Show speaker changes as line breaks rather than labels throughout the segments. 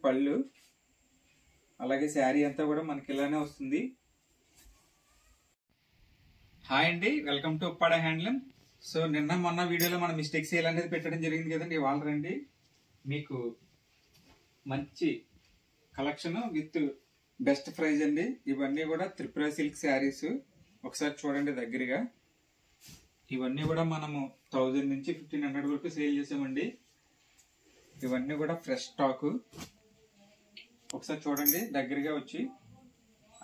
పళ్ళు, అలాగే శారీ అంతా కూడా మనకి ఇలానే వస్తుంది. హాయ్ అండి, welcome to Uppada handloom. So నిన్న మొన్న వీడియోలో మన మిస్టేక్ సేల్ అనేది పెట్టడం జరిగింది కదండి. ఇవాళ రండి మీకు మంచి కలెక్షన్ విత్ బెస్ట్ ప్రైజ్ అండి. ఇవన్నీ కూడా త్రిపుర సిల్క్ శారీస్. ఒకసారి చూడండి దగ్గరగా. ఇవన్నీ కూడా మనము 1000 నుంచి 1500 వరకు సేల్ చేసామండి. ఇవన్నీ కూడా ఫ్రెష్ స్టాక్. ఒకసారి చూడండి దగ్గరగా వచ్చి.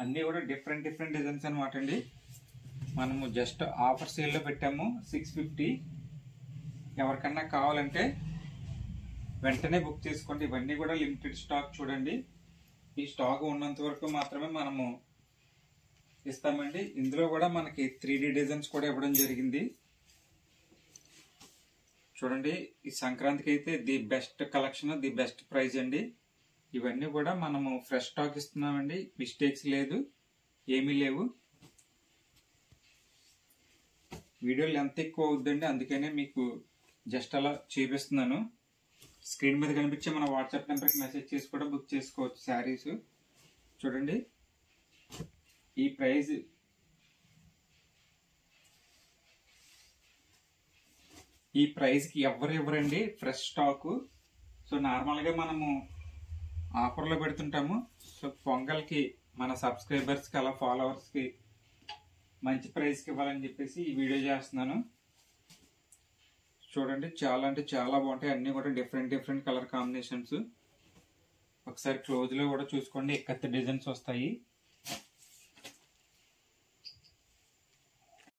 అన్నీ కూడా డిఫరెంట్ డిజైన్స్ అనమాట అండి. మనము జస్ట్ ఆఫర్ సేల్లో పెట్టాము 650. ఎవరికన్నా కావాలంటే వెంటనే బుక్ చేసుకోండి. ఇవన్నీ కూడా లిమిటెడ్ స్టాక్. చూడండి, ఈ స్టాక్ ఉన్నంత వరకు మాత్రమే మనము ఇస్తామండి. ఇందులో కూడా మనకి 3D డిజైన్స్ కూడా ఇవ్వడం జరిగింది. చూడండి, ఈ సంక్రాంతికి అయితే the best collection, the best prize అండి. ఇవన్నీ కూడా మనము ఫ్రెష్ స్టాక్ ఇస్తున్నామండి. మిస్టేక్స్ లేదు, ఏమీ లేవు. వీడియోలు ఎంత ఎక్కువ అవుద్దండి, అందుకనే మీకు జస్ట్ అలా చూపిస్తున్నాను. స్క్రీన్ మీద కనిపించే మన వాట్సాప్ నెంబర్కి మెసేజ్ చేసి కూడా బుక్ చేసుకోవచ్చు శారీస్. చూడండి, ఈ ప్రైజ్ ఈ ప్రైజ్కి ఎవరు ఇవ్వరండి, ఫ్రెష్ స్టాకు. సో నార్మల్గా మనము ఆఫర్లో పెడుతుంటాము. సో పొంగల్కి మన సబ్స్క్రైబర్స్కి అలా ఫాలోవర్స్కి మంచి ప్రైస్కి ఇవ్వాలని చెప్పేసి ఈ వీడియో చేస్తున్నాను. చూడండి, చాలా అంటే చాలా బాగుంటాయి. అన్నీ కూడా డిఫరెంట్ కలర్ కాంబినేషన్స్. ఒకసారి క్లోజ్లో కూడా చూసుకోండి, ఎక్కత్త డిజైన్స్ వస్తాయి.